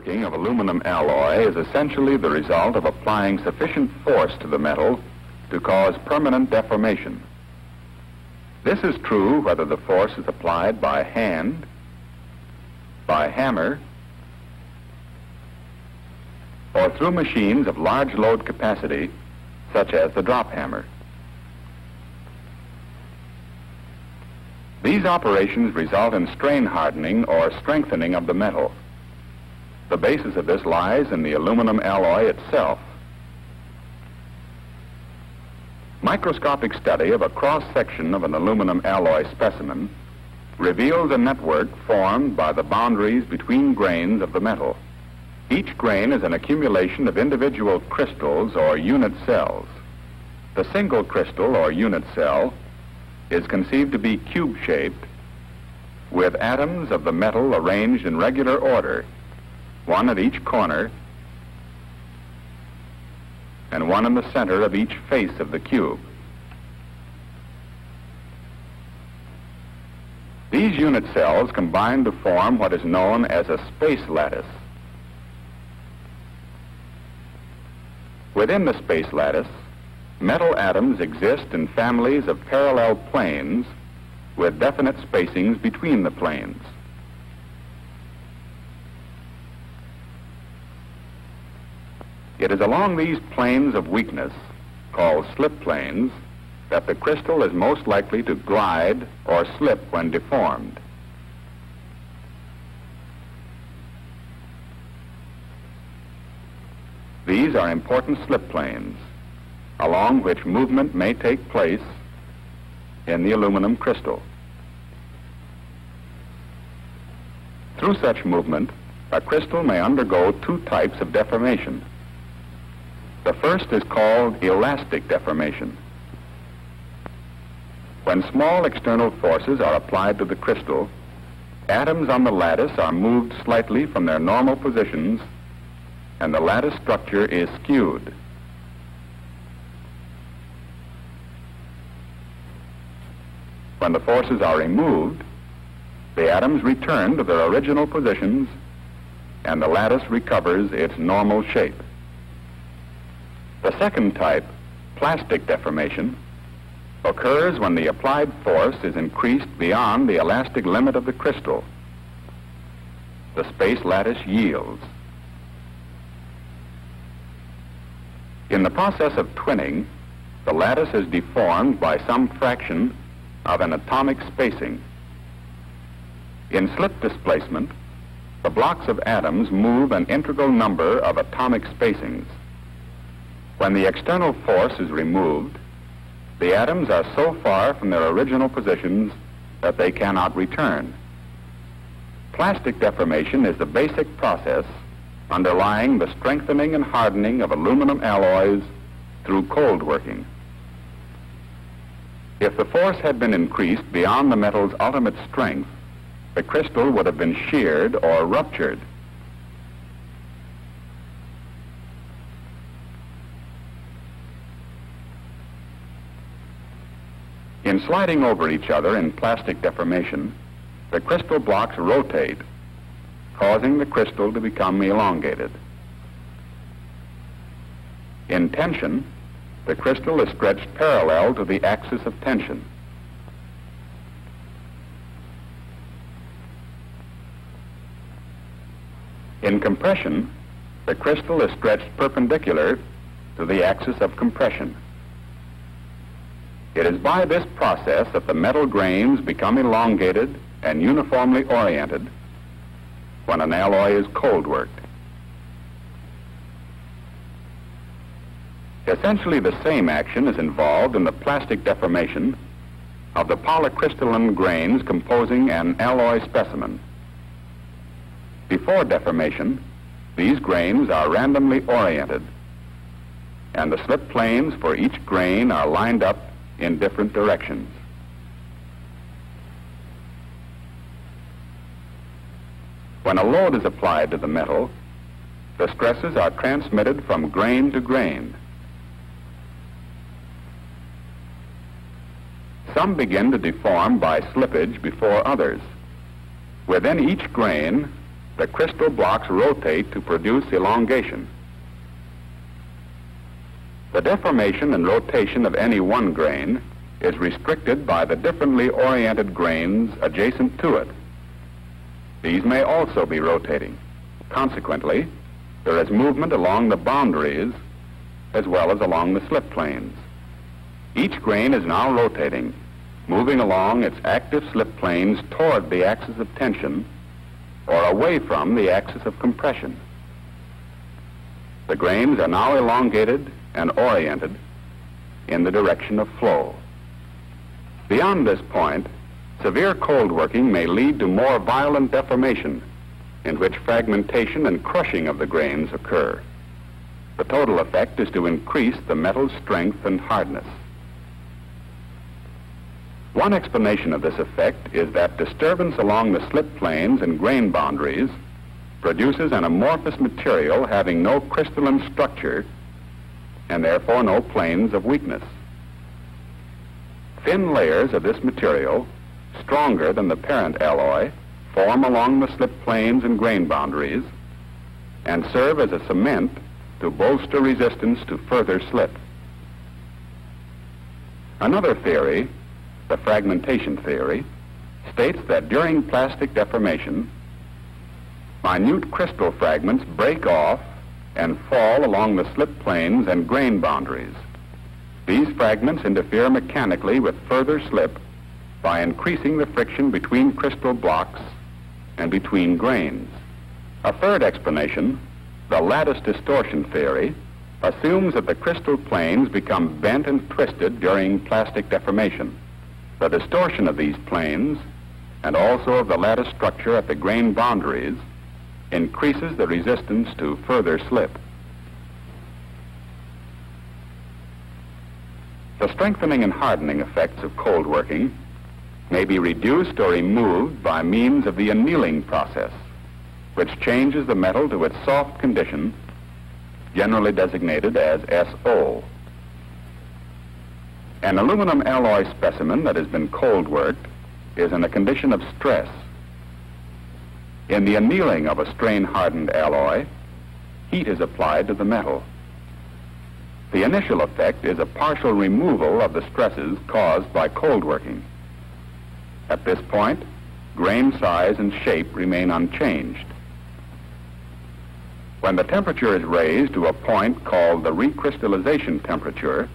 working of aluminum alloy is essentially the result of applying sufficient force to the metal to cause permanent deformation. This is true whether the force is applied by hand, by hammer, or through machines of large load capacity, such as the drop hammer. These operations result in strain hardening or strengthening of the metal. The basis of this lies in the aluminum alloy itself. Microscopic study of a cross-section of an aluminum alloy specimen reveals a network formed by the boundaries between grains of the metal. Each grain is an accumulation of individual crystals or unit cells. The single crystal or unit cell is conceived to be cube-shaped with atoms of the metal arranged in regular order, one at each corner and one in the center of each face of the cube. These unit cells combine to form what is known as a space lattice. Within the space lattice, metal atoms exist in families of parallel planes with definite spacings between the planes. It is along these planes of weakness, called slip planes, that the crystal is most likely to glide or slip when deformed. These are important slip planes, along which movement may take place in the aluminum crystal. Through such movement, a crystal may undergo two types of deformation. The first is called elastic deformation. When small external forces are applied to the crystal, atoms on the lattice are moved slightly from their normal positions and the lattice structure is skewed. When the forces are removed, the atoms return to their original positions and the lattice recovers its normal shape. The second type, plastic deformation, occurs when the applied force is increased beyond the elastic limit of the crystal. The space lattice yields. In the process of twinning, the lattice is deformed by some fraction of an atomic spacing. In slip displacement, the blocks of atoms move an integral number of atomic spacings. When the external force is removed, the atoms are so far from their original positions that they cannot return. Plastic deformation is the basic process underlying the strengthening and hardening of aluminum alloys through cold working. If the force had been increased beyond the metal's ultimate strength, the crystal would have been sheared or ruptured. In sliding over each other in plastic deformation, the crystal blocks rotate, causing the crystal to become elongated. In tension, the crystal is stretched parallel to the axis of tension. In compression, the crystal is stretched perpendicular to the axis of compression. It is by this process that the metal grains become elongated and uniformly oriented when an alloy is cold worked. Essentially the same action is involved in the plastic deformation of the polycrystalline grains composing an alloy specimen. Before deformation, these grains are randomly oriented, and the slip planes for each grain are lined up in different directions. When a load is applied to the metal, the stresses are transmitted from grain to grain. Some begin to deform by slippage before others. Within each grain, the crystal blocks rotate to produce elongation. The deformation and rotation of any one grain is restricted by the differently oriented grains adjacent to it. These may also be rotating. Consequently, there is movement along the boundaries as well as along the slip planes. Each grain is now rotating, moving along its active slip planes toward the axis of tension or away from the axis of compression. The grains are now elongated and oriented in the direction of flow. Beyond this point, severe cold working may lead to more violent deformation, in which fragmentation and crushing of the grains occur. The total effect is to increase the metal's strength and hardness. One explanation of this effect is that disturbance along the slip planes and grain boundaries produces an amorphous material having no crystalline structure and therefore no planes of weakness. Thin layers of this material, stronger than the parent alloy, form along the slip planes and grain boundaries and serve as a cement to bolster resistance to further slip. Another theory, the fragmentation theory, states that during plastic deformation, minute crystal fragments break off and fall along the slip planes and grain boundaries. These fragments interfere mechanically with further slip by increasing the friction between crystal blocks and between grains. A third explanation, the lattice distortion theory, assumes that the crystal planes become bent and twisted during plastic deformation. The distortion of these planes and also of the lattice structure at the grain boundaries increases the resistance to further slip. The strengthening and hardening effects of cold working may be reduced or removed by means of the annealing process, which changes the metal to its soft condition, generally designated as SO. An aluminum alloy specimen that has been cold worked is in a condition of stress. In the annealing of a strain-hardened alloy, heat is applied to the metal. The initial effect is a partial removal of the stresses caused by cold working. At this point, grain size and shape remain unchanged. When the temperature is raised to a point called the recrystallization temperature,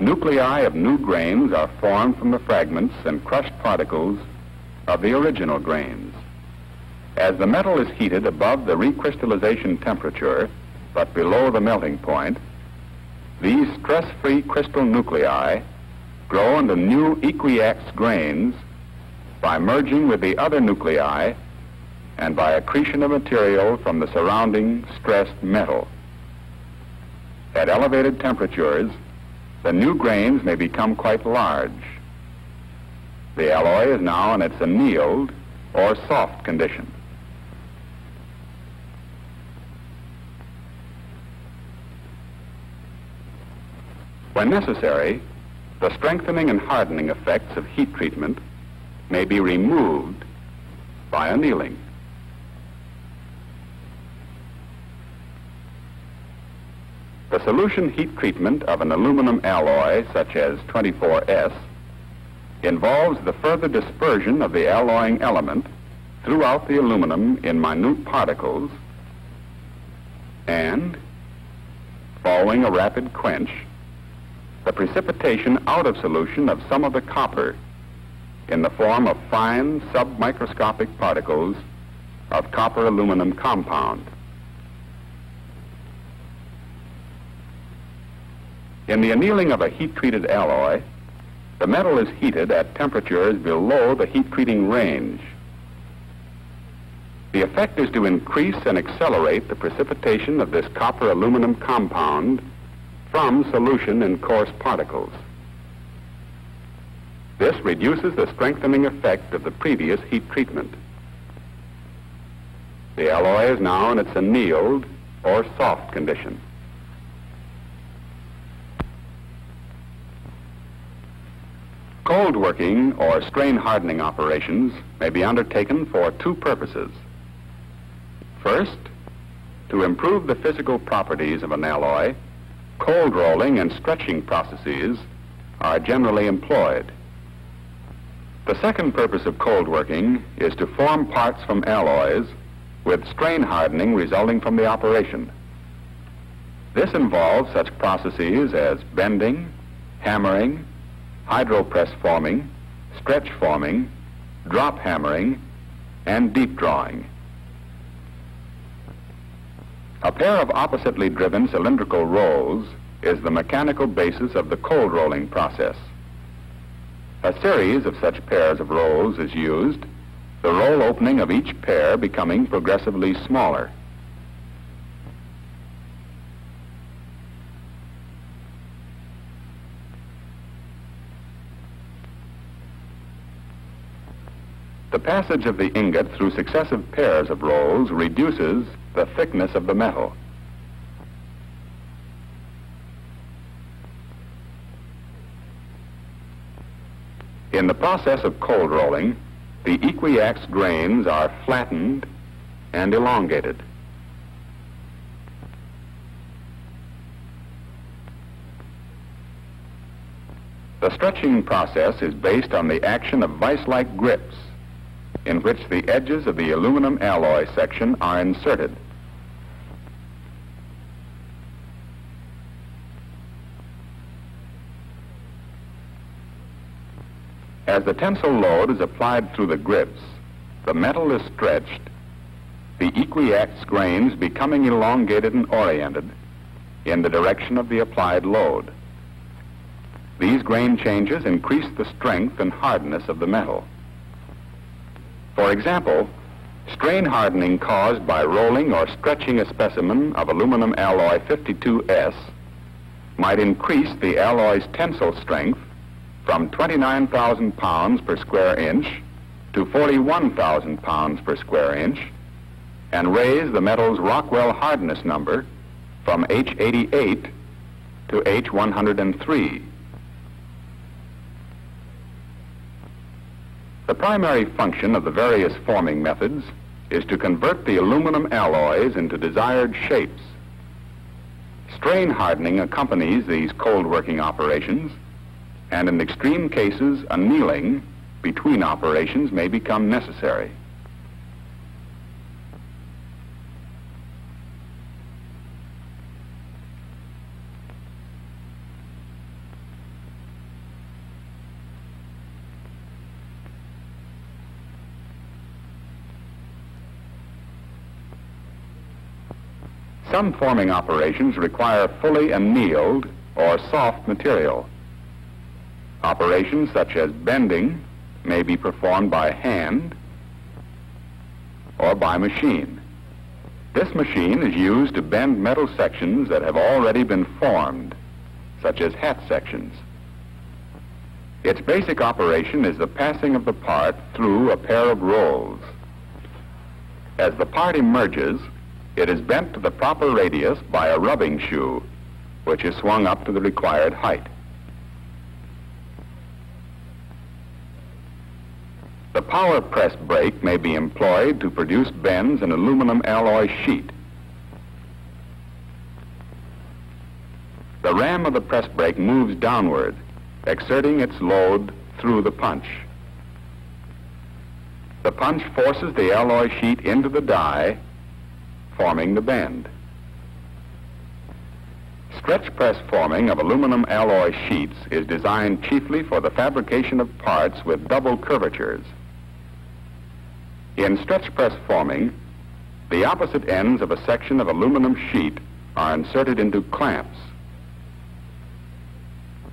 nuclei of new grains are formed from the fragments and crushed particles of the original grains. As the metal is heated above the recrystallization temperature, but below the melting point, these stress-free crystal nuclei grow into new equiaxed grains by merging with the other nuclei and by accretion of material from the surrounding stressed metal. At elevated temperatures, the new grains may become quite large. The alloy is now in its annealed or soft condition. When necessary, the strengthening and hardening effects of heat treatment may be removed by annealing. The solution heat treatment of an aluminum alloy such as 24S involves the further dispersion of the alloying element throughout the aluminum in minute particles and, following a rapid quench, the precipitation out of solution of some of the copper in the form of fine submicroscopic particles of copper aluminum compound. In the annealing of a heat-treated alloy, the metal is heated at temperatures below the heat-treating range. The effect is to increase and accelerate the precipitation of this copper aluminum compound from solution in coarse particles. This reduces the strengthening effect of the previous heat treatment. The alloy is now in its annealed or soft condition. Cold working or strain hardening operations may be undertaken for two purposes. First, to improve the physical properties of an alloy, cold rolling and stretching processes are generally employed. The second purpose of cold working is to form parts from alloys with strain hardening resulting from the operation. This involves such processes as bending, hammering, hydropress forming, stretch forming, drop hammering, and deep drawing. A pair of oppositely driven cylindrical rolls is the mechanical basis of the cold rolling process. A series of such pairs of rolls is used, the roll opening of each pair becoming progressively smaller. The passage of the ingot through successive pairs of rolls reduces the thickness of the metal. In the process of cold rolling, the equiax grains are flattened and elongated. The stretching process is based on the action of vise-like grips in which the edges of the aluminum alloy section are inserted. As the tensile load is applied through the grips, the metal is stretched, the equiax grains becoming elongated and oriented in the direction of the applied load. These grain changes increase the strength and hardness of the metal. For example, strain hardening caused by rolling or stretching a specimen of aluminum alloy 52S might increase the alloy's tensile strength from 29,000 pounds per square inch to 41,000 pounds per square inch, and raise the metal's Rockwell hardness number from H88 to H103. The primary function of the various forming methods is to convert the aluminum alloys into desired shapes. Strain hardening accompanies these cold working operations, and in extreme cases, annealing between operations may become necessary. Some forming operations require fully annealed or soft material. Operations such as bending may be performed by hand or by machine. This machine is used to bend metal sections that have already been formed, such as hat sections. Its basic operation is the passing of the part through a pair of rolls. As the part emerges, it is bent to the proper radius by a rubbing shoe, which is swung up to the required height. The power press brake may be employed to produce bends in aluminum alloy sheet. The ram of the press brake moves downward, exerting its load through the punch. The punch forces the alloy sheet into the die, forming the bend. Stretch press forming of aluminum alloy sheets is designed chiefly for the fabrication of parts with double curvatures. In stretch press forming, the opposite ends of a section of aluminum sheet are inserted into clamps.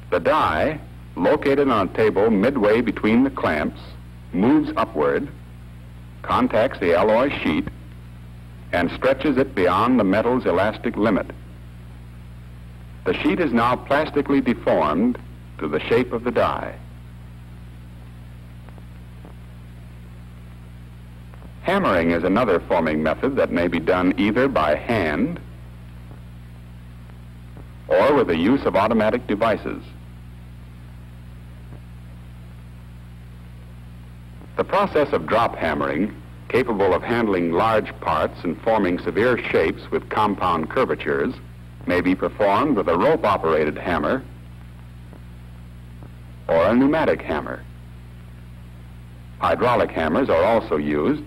The die, located on a table midway between the clamps, moves upward, contacts the alloy sheet, and stretches it beyond the metal's elastic limit. The sheet is now plastically deformed to the shape of the die. Hammering is another forming method that may be done either by hand or with the use of automatic devices. The process of drop hammering capable of handling large parts and forming severe shapes with compound curvatures, may be performed with a rope-operated hammer or a pneumatic hammer. Hydraulic hammers are also used,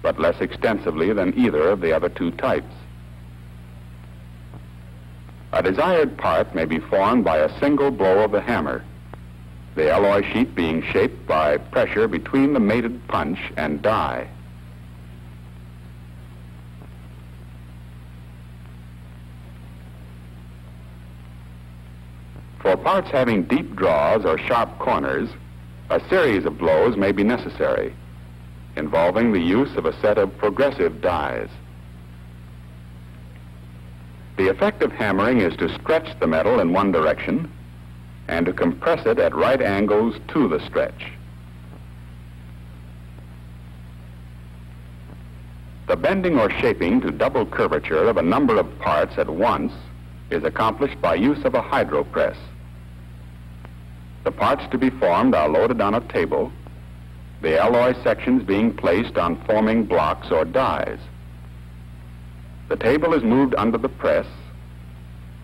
but less extensively than either of the other two types. A desired part may be formed by a single blow of the hammer, the alloy sheet being shaped by pressure between the mated punch and die. For parts having deep draws or sharp corners, a series of blows may be necessary, involving the use of a set of progressive dies. The effect of hammering is to stretch the metal in one direction and to compress it at right angles to the stretch. The bending or shaping to double curvature of a number of parts at once is accomplished by use of a hydropress. The parts to be formed are loaded on a table, the alloy sections being placed on forming blocks or dies. The table is moved under the press,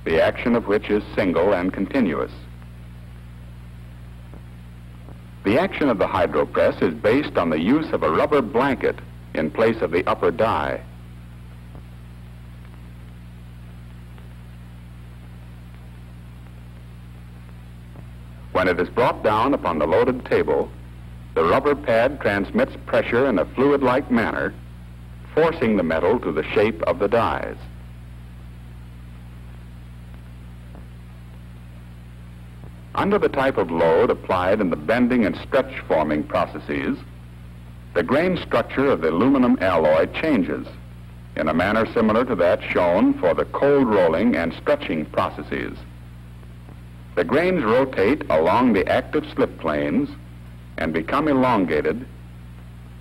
the action of which is single and continuous. The action of the hydropress is based on the use of a rubber blanket in place of the upper die. When it is brought down upon the loaded table, the rubber pad transmits pressure in a fluid-like manner, forcing the metal to the shape of the dies. Under the type of load applied in the bending and stretch forming processes, the grain structure of the aluminum alloy changes in a manner similar to that shown for the cold rolling and stretching processes. The grains rotate along the active slip planes and become elongated,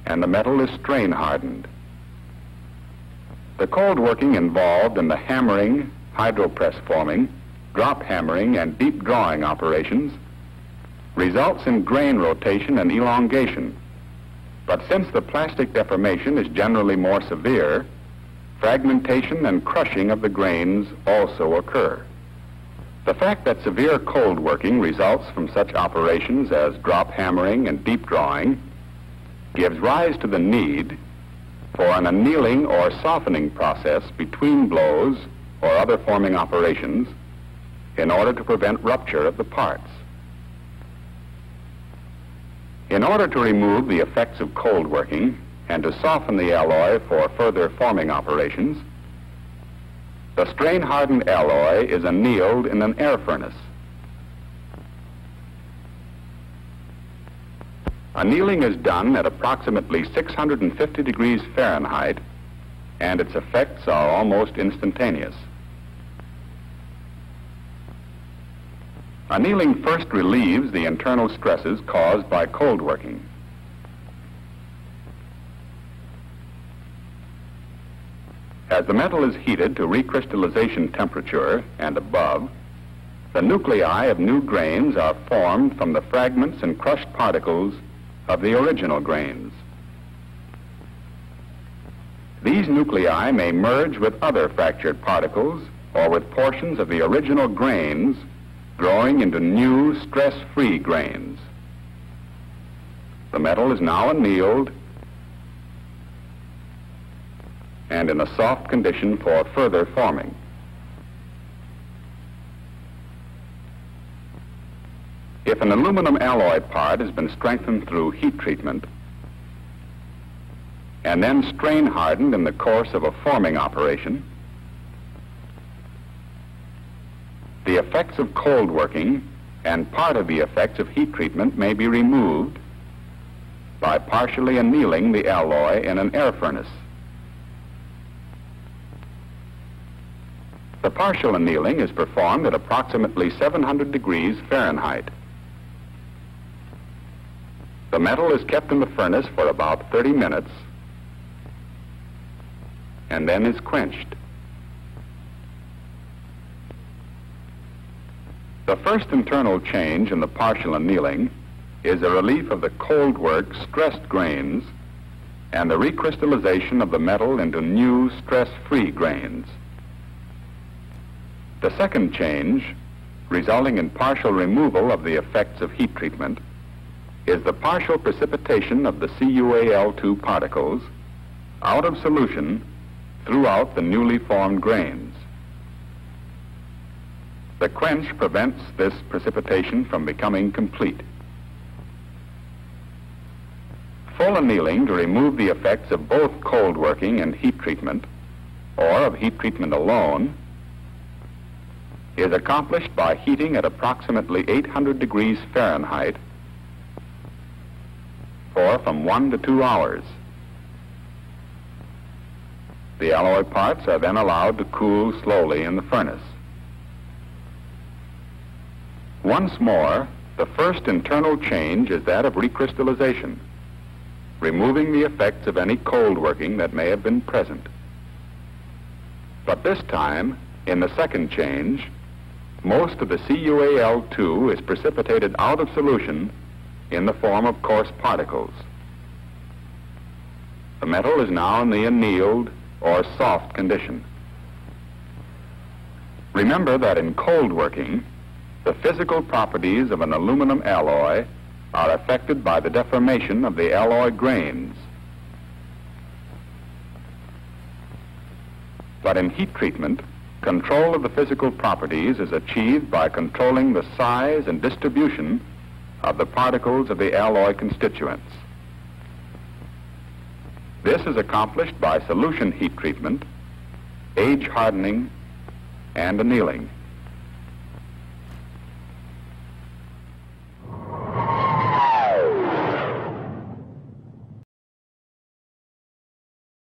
and the metal is strain hardened. The cold working involved in the hammering, hydropress forming, drop hammering, and deep drawing operations results in grain rotation and elongation. But since the plastic deformation is generally more severe, fragmentation and crushing of the grains also occur. The fact that severe cold working results from such operations as drop hammering and deep drawing gives rise to the need for an annealing or softening process between blows or other forming operations in order to prevent rupture of the parts. In order to remove the effects of cold working and to soften the alloy for further forming operations, the strain-hardened alloy is annealed in an air furnace. Annealing is done at approximately 650 degrees Fahrenheit, and its effects are almost instantaneous. Annealing first relieves the internal stresses caused by cold working. As the metal is heated to recrystallization temperature and above, the nuclei of new grains are formed from the fragments and crushed particles of the original grains. These nuclei may merge with other fractured particles or with portions of the original grains, growing into new stress-free grains. The metal is now annealed and in a soft condition for further forming. If an aluminum alloy part has been strengthened through heat treatment and then strain hardened in the course of a forming operation, the effects of cold working and part of the effects of heat treatment may be removed by partially annealing the alloy in an air furnace. The partial annealing is performed at approximately 700 degrees Fahrenheit. The metal is kept in the furnace for about 30 minutes and then is quenched. The first internal change in the partial annealing is a relief of the cold work stressed grains and the recrystallization of the metal into new stress-free grains. The second change, resulting in partial removal of the effects of heat treatment, is the partial precipitation of the CuAl2 particles out of solution throughout the newly formed grains. The quench prevents this precipitation from becoming complete. Full annealing to remove the effects of both cold working and heat treatment, or of heat treatment alone, is accomplished by heating at approximately 800 degrees Fahrenheit for from 1 to 2 hours. The alloy parts are then allowed to cool slowly in the furnace. Once more, the first internal change is that of recrystallization, removing the effects of any cold working that may have been present. But this time, in the second change, most of the CuAl2 is precipitated out of solution in the form of coarse particles. The metal is now in the annealed or soft condition. Remember that in cold working, the physical properties of an aluminum alloy are affected by the deformation of the alloy grains. But in heat treatment, control of the physical properties is achieved by controlling the size and distribution of the particles of the alloy constituents. This is accomplished by solution heat treatment, age hardening, and annealing.